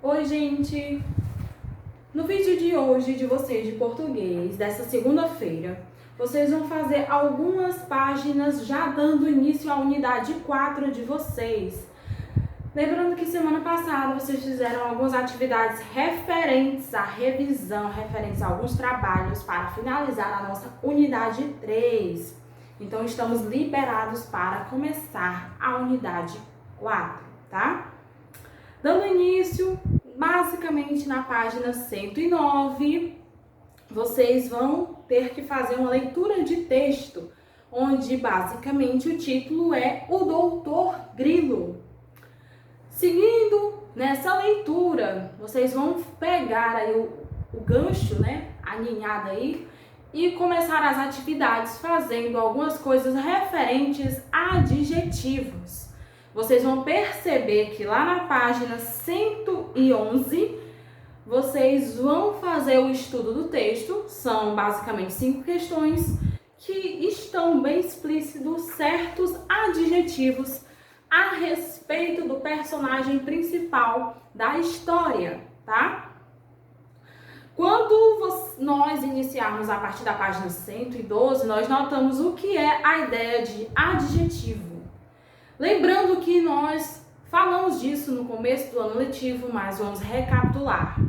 Oi, gente! No vídeo de hoje de vocês de português, dessa segunda-feira, vocês vão fazer algumas páginas já dando início à unidade 4 de vocês. Lembrando que semana passada vocês fizeram algumas atividades referentes à revisão, referentes a alguns trabalhos para finalizar a nossa unidade 3. Então, estamos liberados para começar a unidade 4, tá? Dando início, basicamente na página 109, vocês vão ter que fazer uma leitura de texto, onde basicamente o título é O Doutor Grilo. Seguindo nessa leitura, vocês vão pegar aí o gancho, a ninhada aí, e começar as atividades fazendo algumas coisas referentes a adjetivos. Vocês vão perceber que lá na página 111, vocês vão fazer o estudo do texto. São basicamente 5 questões que estão bem explícitos certos adjetivos a respeito do personagem principal da história, tá? Quando nós iniciarmos a partir da página 112, nós notamos o que é a ideia de adjetivo. Lembrando que nós falamos disso no começo do ano letivo, mas vamos recapitular.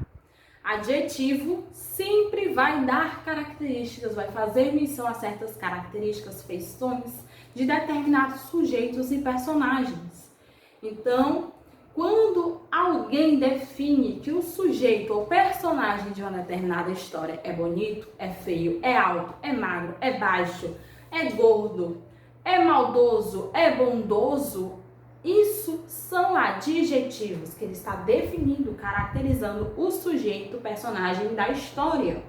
Adjetivo sempre vai dar características, vai fazer menção a certas características, feições de determinados sujeitos e personagens. Então, quando alguém define que o sujeito ou personagem de uma determinada história é bonito, é feio, é alto, é magro, é baixo, é gordo, é maldoso, é bondoso, isso são adjetivos que ele está definindo, caracterizando o sujeito, personagem da história.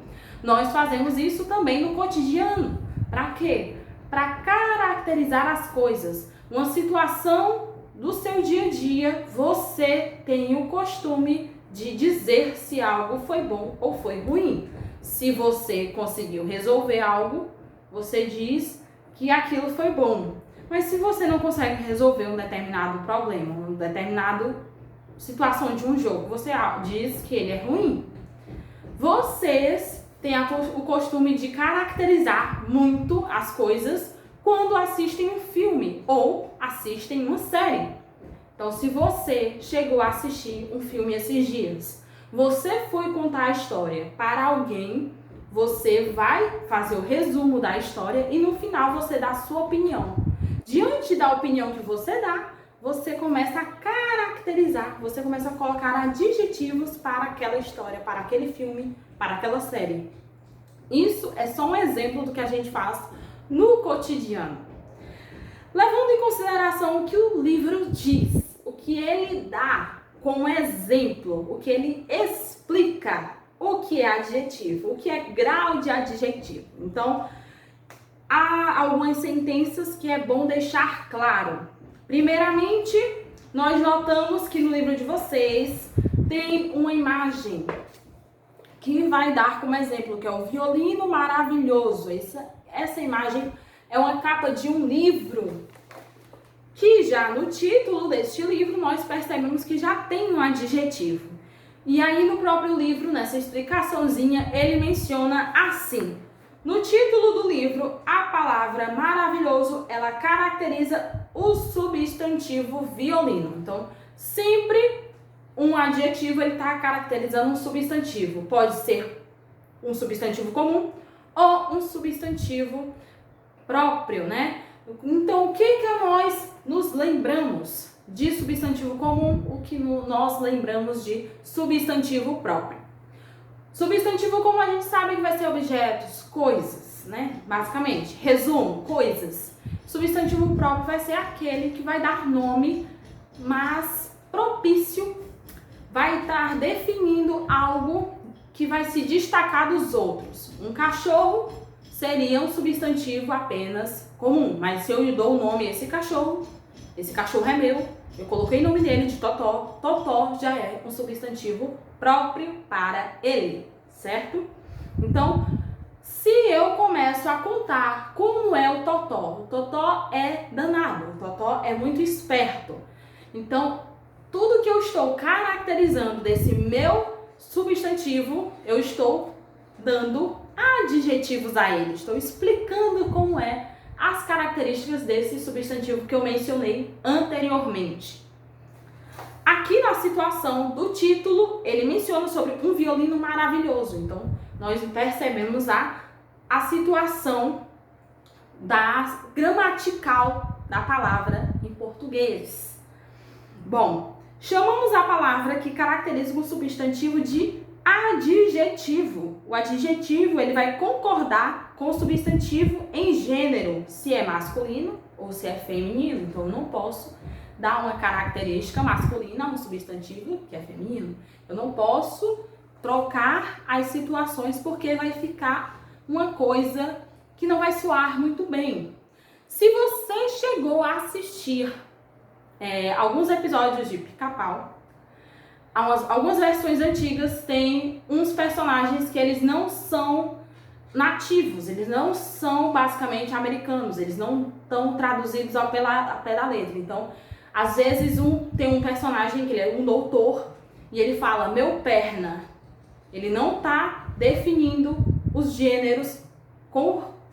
Nós fazemos isso também no cotidiano. Para quê? Para caracterizar as coisas. Uma situação do seu dia a dia, você tem o costume de dizer se algo foi bom ou foi ruim. Se você conseguiu resolver algo, você diz que aquilo foi bom. Mas se você não consegue resolver um determinado problema, uma determinada situação de um jogo, você diz que ele é ruim. Vocês têm o costume de caracterizar muito as coisas quando assistem um filme ou assistem uma série. Então, se você chegou a assistir um filme esses dias, você foi contar a história para alguém, você vai fazer o resumo da história e no final você dá a sua opinião. Diante da opinião que você dá, você começa a caracterizar, você começa a colocar adjetivos para aquela história, para aquele filme, para aquela série. Isso é só um exemplo do que a gente faz no cotidiano. Levando em consideração o que o livro diz, o que ele dá como exemplo, o que ele explica, o que é adjetivo, o que é grau de adjetivo. Então, há algumas sentenças que é bom deixar claro. Primeiramente, nós notamos que no livro de vocês tem uma imagem que vai dar como exemplo, que é o violino maravilhoso. Essa imagem é uma capa de um livro, que já no título deste livro nós percebemos que já tem um adjetivo. E aí no próprio livro, nessa explicaçãozinha, ele menciona assim: no título do livro, a palavra maravilhoso, ela caracteriza o substantivo violino. Então, sempre um adjetivo ele está caracterizando um substantivo. Pode ser um substantivo comum ou um substantivo próprio, Então, o que nós nos lembramos de substantivo comum? O que nós lembramos de substantivo próprio? Substantivo comum a gente sabe que vai ser objetos, coisas, Basicamente, resumo, coisas. Substantivo próprio vai ser aquele que vai dar nome, mas propício, vai estar definindo algo que vai se destacar dos outros. Um cachorro seria um substantivo apenas comum, mas se eu dou o nome a esse cachorro é meu, eu coloquei o nome dele de Totó, Totó já é um substantivo próprio para ele, certo? Então, se eu começo a contar como é o Totó é danado, o Totó é muito esperto. Então, tudo que eu estou caracterizando desse meu substantivo, eu estou dando adjetivos a ele. Estou explicando como é as características desse substantivo que eu mencionei anteriormente. Aqui na situação do título, ele menciona sobre um violino maravilhoso. Então, nós percebemos a situação gramatical da palavra em português. Bom, chamamos a palavra que caracteriza o substantivo de adjetivo. O adjetivo, ele vai concordar com o substantivo em gênero, se é masculino ou se é feminino. Então, eu não posso dar uma característica masculina a um substantivo que é feminino. Eu não posso trocar as situações porque vai ficar uma coisa que não vai soar muito bem. Se você chegou a assistir alguns episódios de Pica-Pau, algumas versões antigas têm uns personagens que eles não são nativos, eles não são basicamente americanos, eles não estão traduzidos ao pé da letra. Então, às vezes tem um personagem que ele é um doutor e ele fala meu perna. Ele não está definindo os gêneros,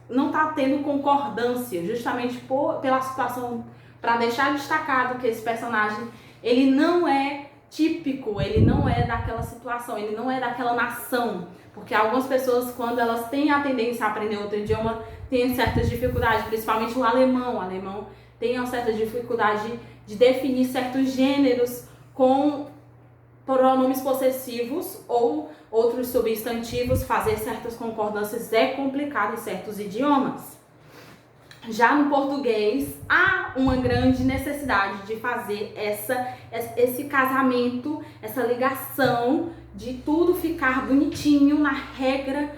não está tendo concordância, justamente pela situação, para deixar destacado que esse personagem, ele não é típico, ele não é daquela situação, ele não é daquela nação. Porque algumas pessoas, quando elas têm a tendência a aprender outro idioma, têm certas dificuldades, principalmente o alemão. O alemão tem uma certa dificuldade de definir certos gêneros com pronomes possessivos ou outros substantivos. Fazer certas concordâncias é complicado em certos idiomas. Já no português, há uma grande necessidade de fazer esse casamento, essa ligação, de tudo ficar bonitinho na regra,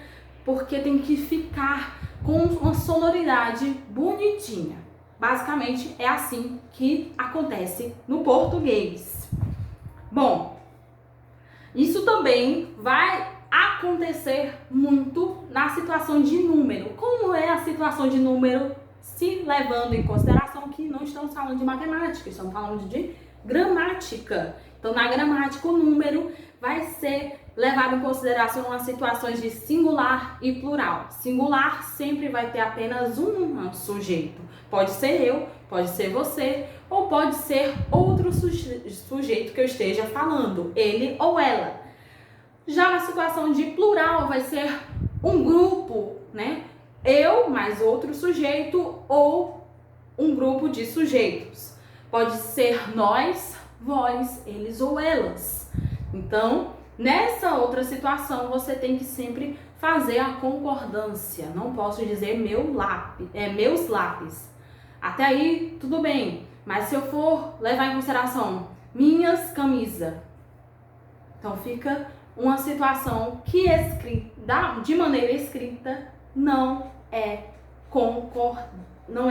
porque tem que ficar com uma sonoridade bonitinha. Basicamente, é assim que acontece no português. Bom, isso também vai acontecer muito na situação de número. Como é a situação de número, se levando em consideração que não estamos falando de matemática, estamos falando de gramática. Então, na gramática, o número vai ser levado em consideração as situações de singular e plural. Singular sempre vai ter apenas um sujeito. Pode ser eu, pode ser você, ou pode ser outro sujeito que eu esteja falando, ele ou ela. Já na situação de plural, vai ser um grupo, né? Eu mais outro sujeito ou um grupo de sujeitos. Pode ser nós, vós, eles ou elas. Então, nessa outra situação, você tem que sempre fazer a concordância. Não posso dizer meus lápis. Até aí, tudo bem. Mas se eu for levar em consideração minhas camisas, então fica uma situação que de maneira escrita não é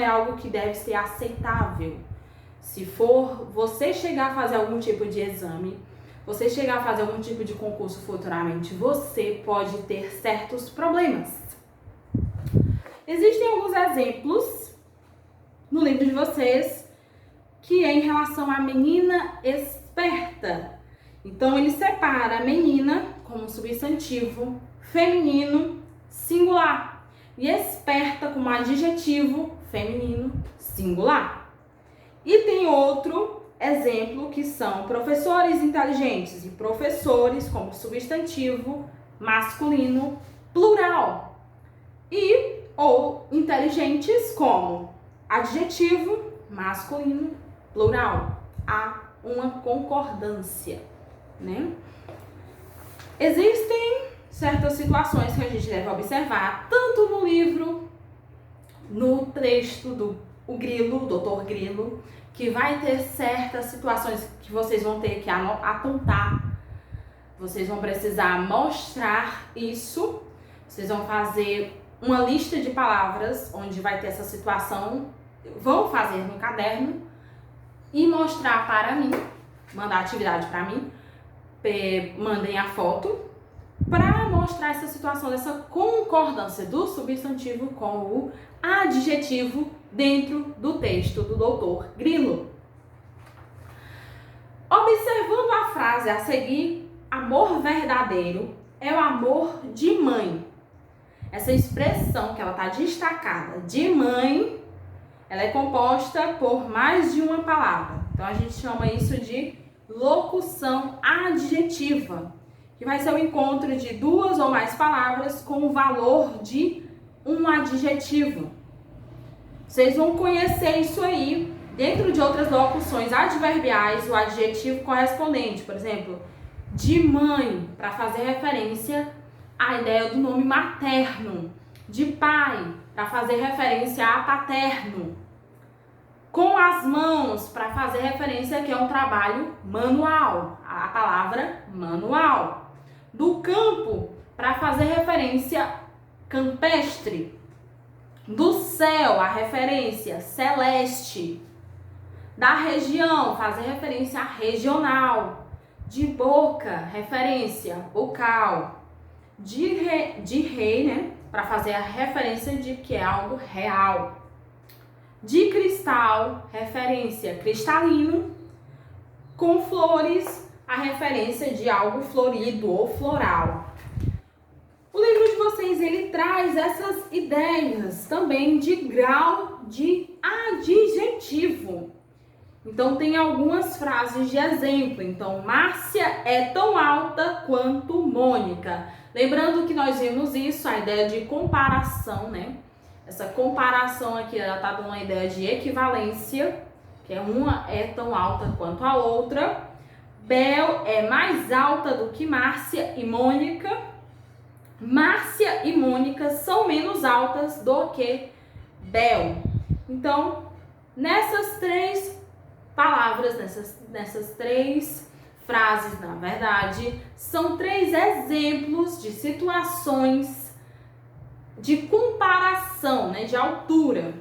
algo que deve ser aceitável. Se for você chegar a fazer algum tipo de exame, você chegar a fazer algum tipo de concurso futuramente, você pode ter certos problemas. Existem alguns exemplos no livro de vocês que é em relação à menina esperta. Então, ele separa a menina como substantivo feminino singular e esperta como adjetivo feminino singular. E tem outro exemplo que são professores inteligentes e professores como substantivo masculino plural ou inteligentes como adjetivo masculino plural. Há uma concordância, né? Existem certas situações que a gente deve observar, tanto no livro, no texto do Grilo, Dr. Grilo, que vai ter certas situações que vocês vão ter que apontar, vocês vão precisar mostrar isso, vocês vão fazer uma lista de palavras onde vai ter essa situação, vão fazer no caderno e mostrar para mim, mandar a atividade para mim, mandem a foto para mostrar essa situação dessa concordância do substantivo com o adjetivo dentro do texto do Dr. Grilo. Observando a frase a seguir, amor verdadeiro é o amor de mãe. Essa expressão que ela está destacada, de mãe, ela é composta por mais de uma palavra. Então a gente chama isso de locução adjetiva, que vai ser o encontro de duas ou mais palavras com o valor de um adjetivo. Vocês vão conhecer isso aí dentro de outras locuções adverbiais, o adjetivo correspondente. Por exemplo, de mãe, para fazer referência à ideia do nome materno. De pai, para fazer referência a paterno. Com as mãos, para fazer referência que é um trabalho manual, a palavra manual. Do campo, para fazer referência campestre. Do céu, a referência celeste. Da região, fazer referência a regional. De boca, referência bucal. De rei, né? Para fazer a referência de que é algo real. De cristal, referência cristalino. Com flores, a referência de algo florido ou floral. O livro de vocês, ele traz essas ideias também de grau de adjetivo. Então, tem algumas frases de exemplo. Então, Márcia é tão alta quanto Mônica. Lembrando que nós vimos isso, a ideia de comparação, né? Essa comparação aqui, ela está dando uma ideia de equivalência, que uma é tão alta quanto a outra. Bel é mais alta do que Márcia e Mônica. Márcia e Mônica são menos altas do que Bel. Então, nessas três palavras, nessas três frases, na verdade, são três exemplos de situações de comparação, né, de altura.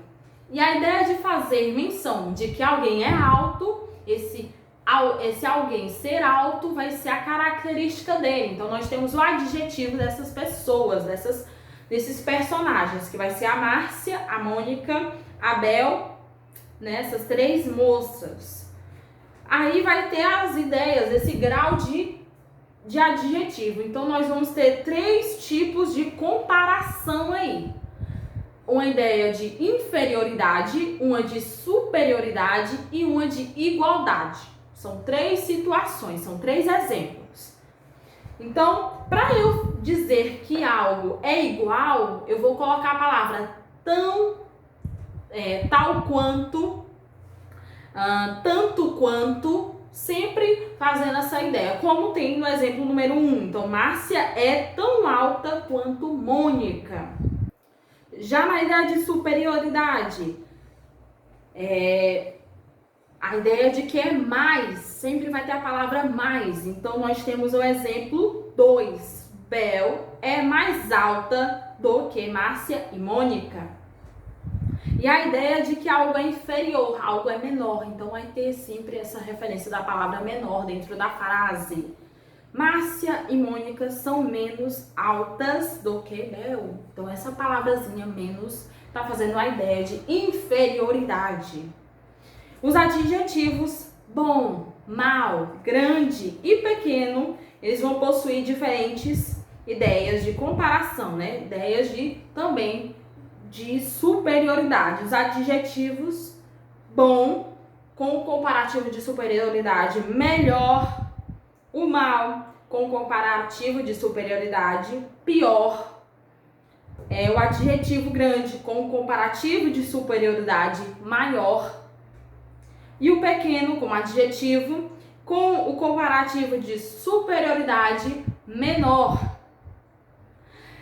E a ideia de fazer menção de que alguém é alto, esse alguém ser alto vai ser a característica dele. Então, nós temos o adjetivo dessas pessoas, desses personagens, que vai ser a Márcia, a Mônica, a Bel, né, essas três moças. Aí vai ter as ideias, esse grau de adjetivo. Então, nós vamos ter três tipos de comparação aí. Uma ideia de inferioridade, uma de superioridade e uma de igualdade. São três situações, são três exemplos. Então, para eu dizer que algo é igual, eu vou colocar a palavra tal quanto, tanto quanto, sempre fazendo essa ideia, como tem no exemplo número 1. Então, Márcia é tão alta quanto Mônica. Já na ideia de superioridade, a ideia de que é mais, sempre vai ter a palavra mais. Então, nós temos o exemplo 2. Bel é mais alta do que Márcia e Mônica. E a ideia de que algo é inferior, algo é menor. Então, vai ter sempre essa referência da palavra menor dentro da frase. Márcia e Mônica são menos altas do que Bel. Então, essa palavrazinha menos está fazendo a ideia de inferioridade. Os adjetivos bom, mal, grande e pequeno, eles vão possuir diferentes ideias de comparação, né? Ideias também de superioridade. Os adjetivos bom, com o comparativo de superioridade melhor, o mal, com o comparativo de superioridade pior, o adjetivo grande, com o comparativo de superioridade maior, e o pequeno, como adjetivo, com o comparativo de superioridade menor.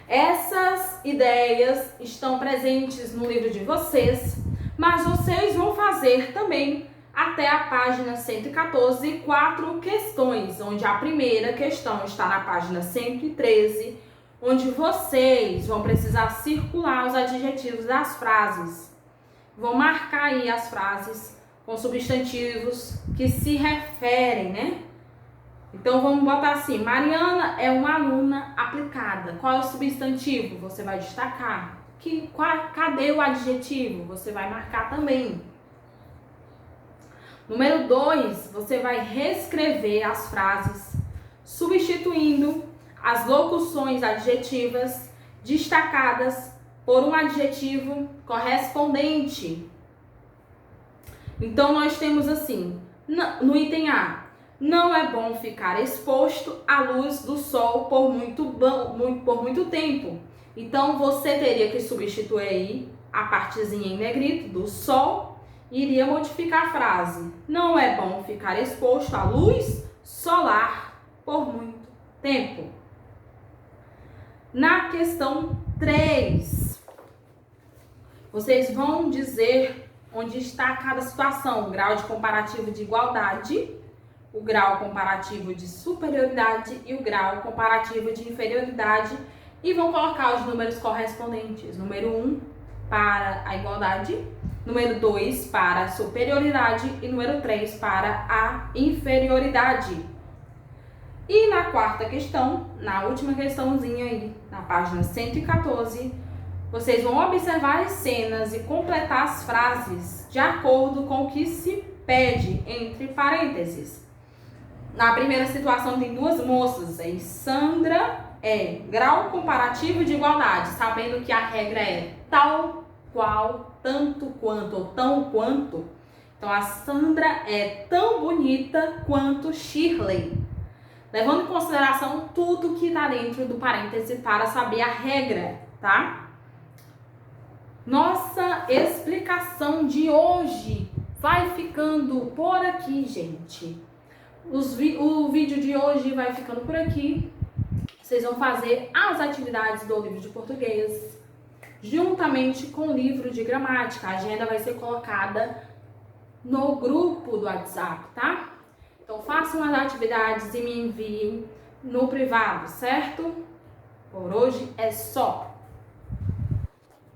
Essas ideias estão presentes no livro de vocês, mas vocês vão fazer também até a página 114, 4 questões, onde a primeira questão está na página 113, onde vocês vão precisar circular os adjetivos das frases. Vão marcar aí as frases com substantivos que se referem, né? Então, vamos botar assim, Mariana é uma aluna aplicada. Qual é o substantivo? Você vai destacar. Cadê o adjetivo? Você vai marcar também. Número 2, você vai reescrever as frases, substituindo as locuções adjetivas destacadas por um adjetivo correspondente. Então, nós temos assim, no item A, não é bom ficar exposto à luz do sol por muito tempo. Então, você teria que substituir aí a partezinha em negrito do sol e iria modificar a frase. Não é bom ficar exposto à luz solar por muito tempo. Na questão 3, vocês vão dizer onde está cada situação, o grau de comparativo de igualdade, o grau comparativo de superioridade e o grau comparativo de inferioridade, e vão colocar os números correspondentes. Número 1 para a igualdade, número 2 para a superioridade e número 3 para a inferioridade. E na quarta questão, na última questãozinha aí, na página 114, vocês vão observar as cenas e completar as frases de acordo com o que se pede, entre parênteses. Na primeira situação tem duas moças, aí Sandra é grau comparativo de igualdade, sabendo que a regra é tal, qual, tanto quanto ou tão quanto. Então a Sandra é tão bonita quanto Shirley. Levando em consideração tudo que está dentro do parêntese para saber a regra, tá? Nossa explicação de hoje vai ficando por aqui, gente. O vídeo de hoje vai ficando por aqui. Vocês vão fazer as atividades do livro de português juntamente com o livro de gramática. A agenda vai ser colocada no grupo do WhatsApp, tá? Então façam as atividades e me enviem no privado, certo? Por hoje é só.